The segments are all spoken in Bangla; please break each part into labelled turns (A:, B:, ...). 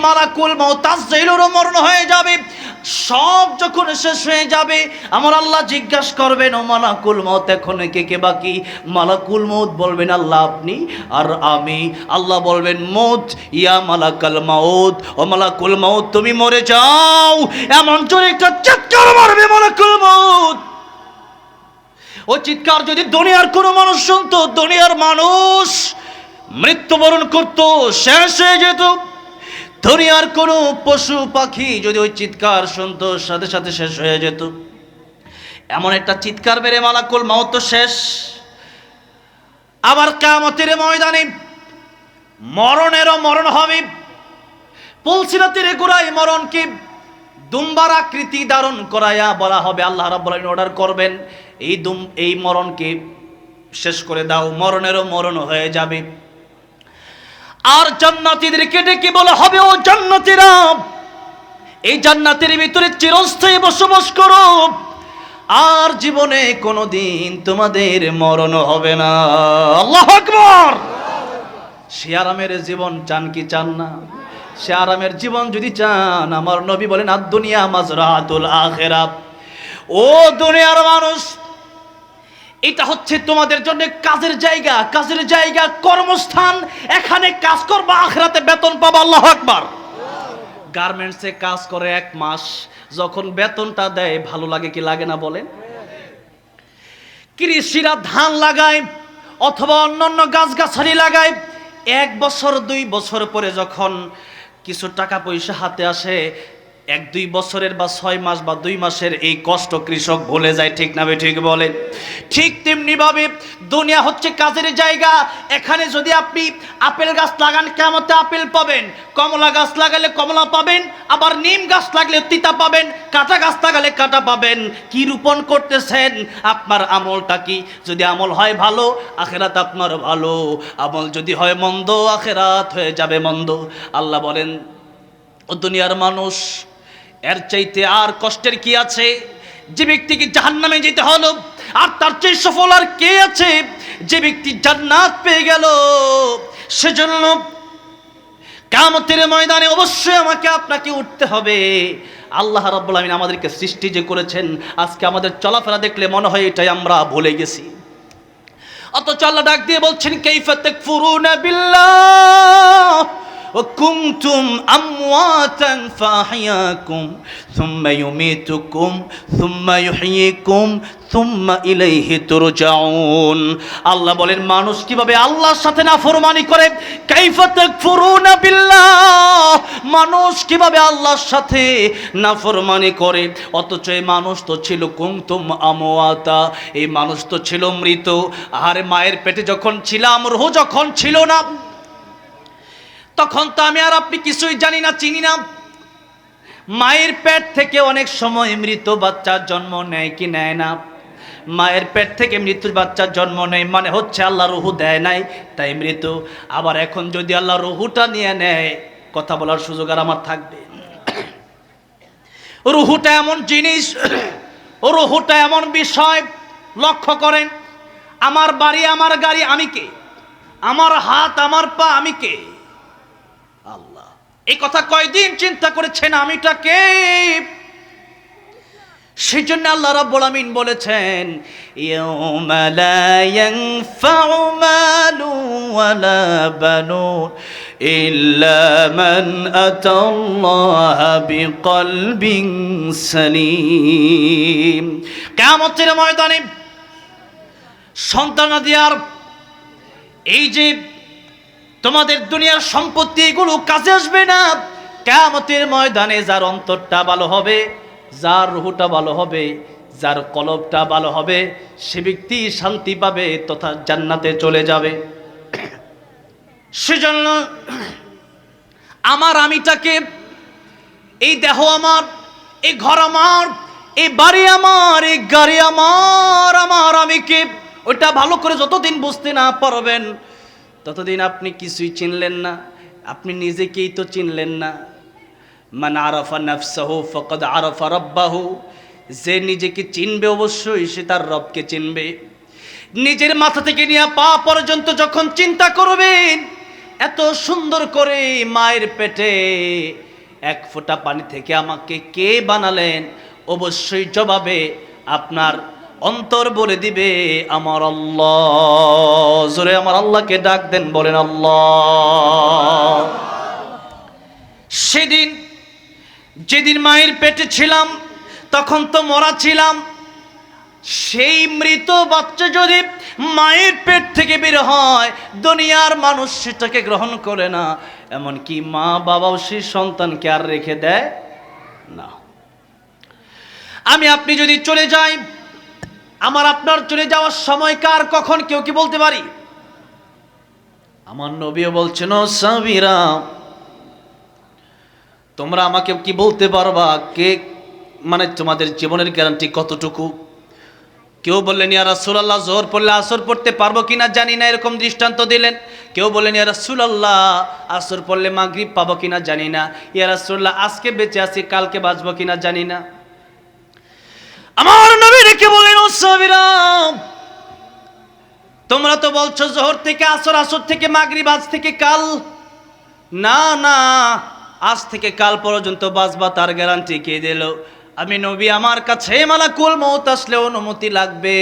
A: মালাকুল মউত তাসজিলুরও মরণ হয়ে যাবে। সব যখন শেষ হয়ে যাবে আমার আল্লাহ জিজ্ঞাসা করবেন, ও মালাকুল মউত এখন কে কে বাকি? মালাকুল মউত বলবেন আল্লাহ আপনি আর আমি। আল্লাহ বলবেন মউত ইয়া মালাকাল মউত, ও মালাকুল মউত তুমি মরে যাও। এমন জোরে একটা চিৎকার মারবে মালাকুল মউত। ও চিৎকার যদি দুনিয়ার কোনো মানুষ শুনতো, দুনিয়ার মানুষ মৃত্যুবরণ করত, শেষ হয়ে যেত। দুনিয়ার কোনো পশু পাখি যদি ওই চিৎকার শুনতো সাথে সাথে শেষ হয়ে যেত। এমন একটা চিৎকার মেরে মালাকুল মউত তো শেষ। আবার কিয়ামতের ময়দানে মরণেরও মরণ হবে। পুলসিরাতের গোড়ায় মরণ কি দুম্বার আকৃতি ধারণ করায়া বলা হবে, আল্লাহ রাব্বুল আলামিন অর্ডার করবেন এই মরণকে শেষ করে দাও, মরণেরও মরণ হয়ে যাবে। আর জান্নাতীদেরকে ডেকে বলা হবে, ও জান্নাতীরা এই জান্নাতের ভিতরে চিরস্থায়ী বসবাস করো, আর জীবনে কোনোদিন তোমাদের মরণ হবে না। আল্লাহু আকবার। সে আরামের জীবন চান কি চান না? সে আরামের জীবন যদি চান, আমার নবী বলেন আদ-দুনিয়া মাজরাতুল আখিরাহ। ও দুনিয়ার মানুষ, এটা হচ্ছে তোমাদের জন্য কাজের জায়গা, কর্মস্থান। এখানে কাজ করবা, আখিরাতে বেতন পাবা। আল্লাহু আকবার। গার্মেন্টসে কাজ করে 1 মাস, যখন বেতনটা দেয় ভালো লাগে কি লাগে না বলেন? কৃষিরা ধান লাগায় অথবা অন্যান্য গাছগাছালি লাগায়, 1 বছর 2 বছর পরে যখন কিছু টাকা পয়সা হাতে আসে, 1-2 বছরের বা 6 মাস বা 2 মাসের এই কষ্ট কৃষক ভুলে যায়। ঠিক না ঠিক বলেন? ঠিক তেমনি ভাবে দুনিয়া হচ্ছে কাজের জায়গা। এখানে যদি আপনি আপেল গাছ লাগান, কিয়ামতে আপেল পাবেন। কমলা গাছ লাগালে কমলা পাবেন, আবার নিম গাছ লাগলে তিতা পাবেন, কাঁটা গাছ লাগালে কাঁটা পাবেন। কি রোপণ করতেছেন? আপনার আমলটা কি? যদি আমল হয় ভালো, আখিরাত আপনার ভালো। আমল যদি হয় মন্দ, আখিরাত হয়ে যাবে মন্দ। আল্লাহ বলেন, ও দুনিয়ার মানুষ, এর চাইতে আর কষ্টের কি আছে? যে ব্যক্তিকে জাহান্নামে যেতে হলো, আর তার চেয়ে সফল আর কে আছে? যে ব্যক্তি জান্নাত পেয়ে গেল। সেজন্য কিয়ামতের ময়দানে অবশ্যই আমাকে আপনাকে উঠতে হবে। আল্লাহ রাব্বুল আলামিন আমাদেরকে সৃষ্টি যে করেছেন, আজকে আমাদের চলাফেরা দেখলে মনে হয় এটাই আমরা ভুলে গেছি। অথচ আল্লাহ ডাক দিয়ে বলছেন, কাইফা তাকফুরুনা বিল্লাহ وكنتم أمواتا فأحياكم ثم يميتكم ثم يحييكم ثم إليه ترجعون। আল্লাহ বলেন মানুষ কিভাবে আল্লাহর সাথে নাফরমানি করে। কাইফা তাকফুরুনা বিল্লাহ, মানুষ কিভাবে আল্লাহর সাথে নাফরমানি করে। অথচ এই মানুষ তো ছিল কুনতুম আমওয়াতা, এই মানুষ তো ছিল মৃত। আর মায়ের পেটে যখন ছিলাম, রূহ যখন ছিল না, তখন তো আমি আর আপনি কিছুই জানি না, চিনি না। মায়ের পেট থেকে অনেক সময় মৃত বাচ্চার জন্ম নেয় কি নেয় না? মায়ের পেট থেকে মৃত্যুর বাচ্চার জন্ম নেয়, মানে হচ্ছে আল্লাহ রুহু দেয় নাই, তাই মৃত। আবার এখন যদি আল্লাহ রুহুটা নিয়ে নেয়, কথা বলার সুযোগ আর আমার থাকবে? রুহুটা এমন জিনিস, রুহুটা এমন বিষয়। লক্ষ্য করেন, আমার বাড়ি, আমার গাড়ি, আমি কে? আমার হাত, আমার পা, আমি কে? আল্লাহ। এই কথা কয়দিন চিন্তা করেছেন আমিটা কে? সেজন্য আল্লাহ রাব্বুল আমিন বলেছেন, ইয়াউমা লা ইয়ানফাউ মালু ওয়ালা বানুন ইল্লা মান আতাল্লাহা বিকলবিন সালিম। কিয়ামতের ময়দানে সন্তানাদি আর এই যে তোমাদের দুনিয়ার সম্পত্তি, এগুলো কাজে আসবে না। কিয়ামতের ময়দানে যার অন্তরটা ভালো হবে, যার রূহটা ভালো হবে, যার কলবটা ভালো হবে, সে ব্যক্তি শান্তি পাবে তথা জান্নাতে চলে যাবে। সেজন্য আমার আমিটাকে, এই দেহ আমার, এই ঘর আমার, এই বাড়ি আমার, এই গাড়ি আমার, আমার আমিকে, ওটা ভালো করে যতদিন বুঝতে না পারবেন ততদিন আপনি কিছুই চিনলেন না, আপনি নিজেকেই তো চিনলেন না। মান আরাফা নাফসাহু ফাকাদ আরাফা রাব্বাহু, যে নিজেকে চিনবে অবশ্যই সে তার রবকে চিনবে। নিজের মাথা থেকে নিয়ে পা পর্যন্ত যখন চিন্তা করবেন এত সুন্দর করে মায়ের পেটে এক ফোঁটা পানি থেকে আমাকে কে বানালেন? অবশ্যই জবাবে আপনার অন্তর বলে দিবে আমার আল্লাহ। জোরে আমার আল্লাহকে ডাক দেন, বলেন আল্লাহ। সেদিন যেদিন মায়ের পেটে ছিলাম তখন তো মরা ছিলাম। সেই মৃত বাচ্চা যদি মায়ের পেট থেকে বের হয়, দুনিয়ার মানুষ সেটাকে গ্রহণ করে না, এমনকি মা বাবাও সেই সন্তানকে আর রেখে দেয় না। আমি আপনি যদি চলে যাই, আমার আপনার চলে যাওয়ার সময় কার কখন কেউ কি বলতে পারি? আমার নবীও বলছেন, ও সাহাবীরা, তোমরা আমাকে কি বলতে পারবা কে মানে তোমাদের জীবনের গ্যারান্টি কতটুকু? কেউ বললেন, ইয়া রাসূলুল্লাহ, জোহর পড়লে আসর পড়তে পারবো কিনা জানি না, এরকম দৃষ্টান্ত দিলেন। কেউ বললেন, ইয়া রাসূলুল্লাহ, আসর পড়লে মাগরিব পাবো কিনা জানি না। ইয়া রাসূলুল্লাহ, আজকে বেঁচে আছি, কালকে বাঁচবো কিনা জানি না। আমার নবী রেখে বলেন, ও সাহাবীরা, তোমরা তো বলছো জোহর থেকে আসর, আসর থেকে মাগরিব, আজ থেকে কাল। না না, আজ থেকে কাল পর্যন্ত বাঁচবা, তার গ্যারান্টি কে দিল? আমি নবী, আমার কাছে মালাকুল মউত আসলে অনুমতি লাগবে,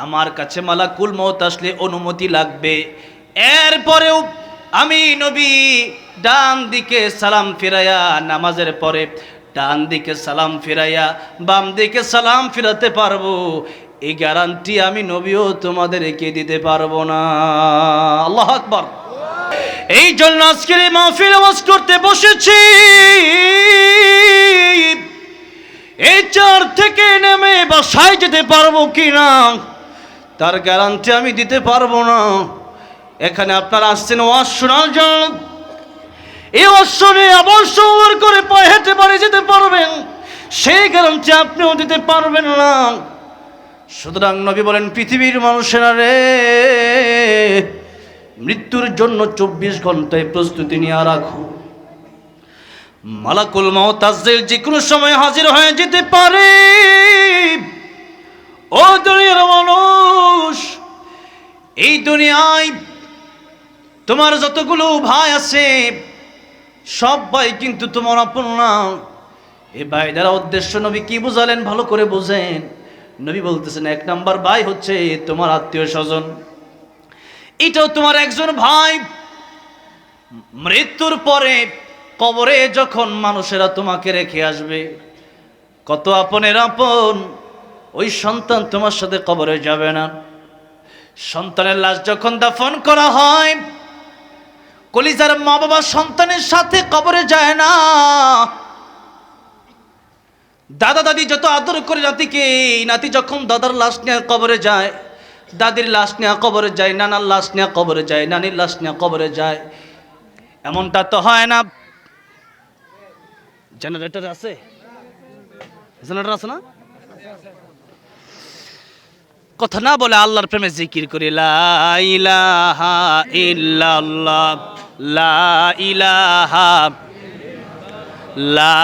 A: আমার কাছে মালাকুল মউত আসলে অনুমতি লাগবে। এরপরেও আমি নবী ডান দিকে সালাম ফিরাইয়া, নামাজের পরে ডান দিকে সালাম ফিরাইয়া বাম দিকে সালাম ফিরাতে পারবো, এই গ্যারান্টি আমি নবীও তোমাদেরকে দিতে পারবো না। আল্লাহু আকবার। এই জন্য আজকের এই মাহফিল ওয়াজ করতে বসেছি। এই চার থেকে নেমে বাসায় যেতে পারবো কিনা তার গ্যারান্টি আমি দিতে পারবো না। এখানে আপনারা আসছেন ওয়াজ শোনার জন্য, এই ওয়াজ শুনে আবার সওয়ার করে পায়ে হেঁটে বাড়ি যেতে পারবেন, সেই গ্যারান্টি আপনিও দিতে পারবেন না। সুতরাং নবী বলেন, পৃথিবীর মানুষেরা রে, মৃত্যুর জন্য 24 ঘন্টায় প্রস্তুতি নিয়ে রাখো। মালাকুল মউত আজরাইল যে কোনো সময় হাজির হয়ে যেতে পারে। ও দুনিয়ার মানুষ, এই দুনিয়ায় তোমার যতগুলো ভাই আছে সব ভাই কিন্তু তোমার আপন না। এই ভাই দ্বারা উদ্দেশ্য নবী কি বুঝালেন ভালো করে বুঝেন। নবী বলতেছেন, 1 নাম্বার ভাই হচ্ছে তোমার আত্মীয় স্বজন, এটাও তোমার একজন ভাই। মৃত্যুর পরে কবরে যখন মানুষেরা তোমাকে রেখে আসবে, কত আপনের আপন, ওই সন্তান তোমার সাথে কবরে যাবে না। সন্তানের লাশ যখন দাফন করা হয়, কলিজার মা বাবা সন্তানের সাথে কবরে যায় না। দাদা দাদি যত আদর করে নাতিকে, নাতি যখন দাদার লাশ নিয়ে কবরে যায়, দাদির লাশ নিয়ে কবরে যায়, নানার লাশ নিয়ে কবরে যায়, নানির লাশ নিয়ে কবরে যায়। এমনটা তো হয় না। জেনারেটর আছে? জেনারেটর আছে না? কথা না বলে আল্লাহর প্রেমে জিকির করি, লা ইলাহা ইল্লাল্লাহ, লা ইলাহা, লা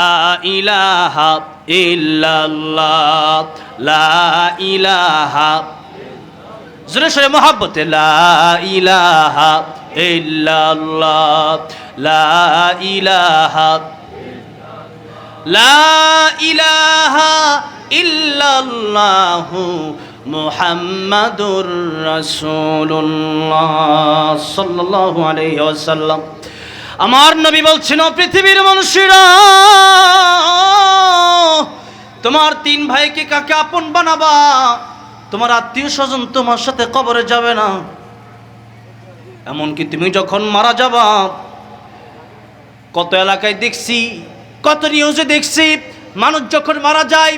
A: ইলাহা ইল্লাল্লাহ, লা ইলাহা, জোরে সোরে মোহাব্বতে, লা ইলাহা ইল্লাল্লাহ, লা ইলাহা, লা ইলাহা ইল্লাল্লাহু মুহাম্মাদুর রাসূলুল্লাহ সাল্লাল্লাহু আলাইহি ওয়াসাল্লাম। আমার নবী বলছেন, পৃথিবীর মানুষেরা, তোমার 3 ভাইকে কাকে আপন বানাবা? তোমার আত্মীয় স্বজন তোমার সাথে কবরে যাবে না। এমনকি তুমি যখন মারা যাবা, কত এলাকায় দেখছি, কত নিউজে দেখছি, মানুষ যখন মারা যায়,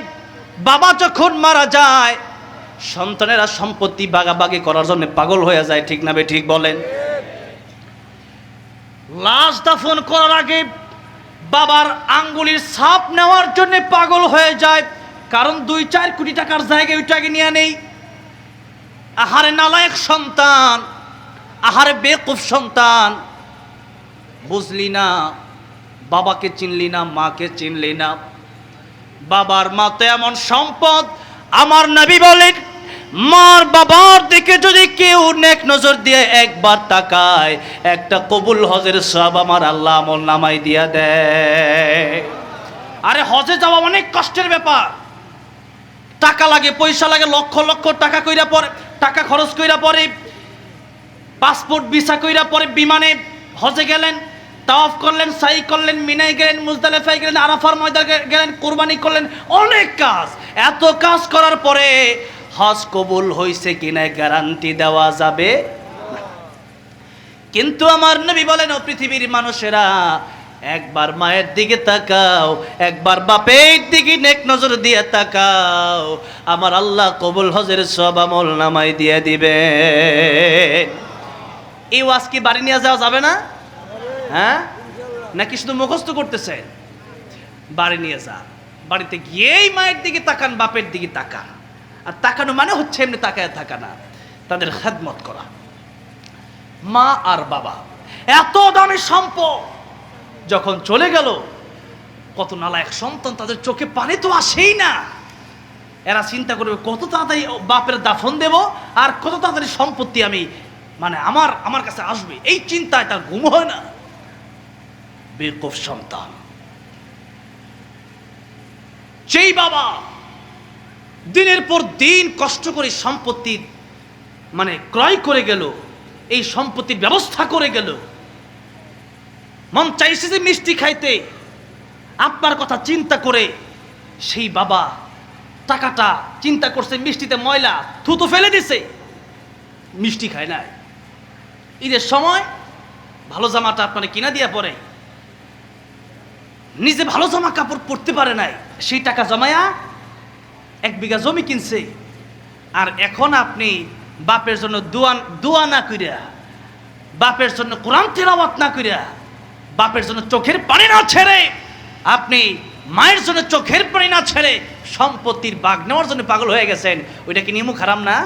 A: বাবা যখন মারা যায়, সন্তানেরা সম্পত্তি ভাগাভাগি করার জন্য পাগল হয়ে যায়। ঠিক না বে ঠিক বলেন? লাশ দাফন করার আগে বাবার আঙ্গুলির ছাপ নেওয়ার জন্য পাগল হয়ে যায়, কারণ 2-4 কোটি টাকার জায়গায় ওইটাকে নিয়ে নেই। আহারে নালায়েক সন্তান, আহারে বেকুফ সন্তান, বুঝলি না, বাবাকে চিনলি না, মাকে চিনলি না। বাবার মা তো এমন সম্পদ, আমার নবী বলেন, মার বাবার দিকে যদি কেউ নেক নজর দিয়ে একবার তাকায়, একটা কবুল হজের সওয়াব আমার আল্লাহ আমল নামায় দিয়া দেয়। আরে হজে যাওয়া অনেক কষ্টের ব্যাপার, টাকা লাগে, পয়সা লাগে, লক্ষ লক্ষ টাকা কইরা পরে, টাকা খরচ কইরা পরে, পাসপোর্ট ভিসা কইরা পরে বিমানে হজে গেলেন, তাওয়াফ করলেন, সাই করলেন, মিনায় গেলেন, মুজদালিফায় গেলেন, আরাফার ময়দানে গেলেন, কুরবানি করলেন, অনেক কাজ। এত কাজ করার পরে হজ কবুল হইছে কিনা গ্যারান্টি দেওয়া যাবে না। কিন্তু আমার নবী বলেন, ও পৃথিবীর মানুষেরা, একবার মায়ের দিকে তাকাও, একবার বাপের দিকে নেক নজর দিয়ে তাকাও, আমার আল্লাহ কবুল হজের সওয়াব আমল নামায় দিয়ে দিবে। এই ওয়াজ কি বাড়ি নিয়ে যাওয়া যাবে না? হ্যাঁ, নাকি শুধু মুখস্থ করতেছেন? বাড়ি নিয়ে যা, বাড়িতে গিয়েই মায়ের দিকে তাকান, বাপের দিকে তাকান। আর তাকানো মানে হচ্ছে এমনি তাকায় থাকা না, তাদের খেদমত করা। মা আর বাবা এত দামি সম্পদ, যখন চলে গেল, কত নালায়েক সন্তান, তাদের চোখে পানি তো আসেই না। এরা চিন্তা করবে কত তাড়াতাড়ি বাপের দাফন দেব, আর কত তাড়াতাড়ি সম্পত্তি আমি মানে আমার কাছে আসবে, এই চিন্তায় তার ঘুম হয় না। বেকুব সন্তান। যেই বাবা দিনের পর দিন কষ্ট করে সম্পত্তি মানে ক্রয় করে গেল, এই সম্পত্তির ব্যবস্থা করে গেল, মন চাইছে যে মিষ্টি খাইতে, আপনার কথা চিন্তা করে সেই বাবা টাকাটা চিন্তা করছে, মিষ্টিতে ময়লা থুতু ফেলে দিছে, মিষ্টি খায় না। ঈদের সময় ভালো জামাটা আপনার কিনা দিয়া পরে, নিজে ভালো জামা কাপড় পরতে পারে নাই, সেই টাকা জমায়া 1 বিঘা জমি কিনছে। আর এখন আপনি বাপের জন্য দোয়া না কইরা, বাপের জন্য কোরআন তিলাওয়াত না কইরা, বাপের জন্য চোখের পানি না ছেড়ে, আপনি মায়ের জন্য চোখের পানি না ছেড়ে সম্পত্তির ভাগ নেওয়ার জন্য পাগল হয়ে গেছেন। ওইটা কি নিমুখ হারাম না?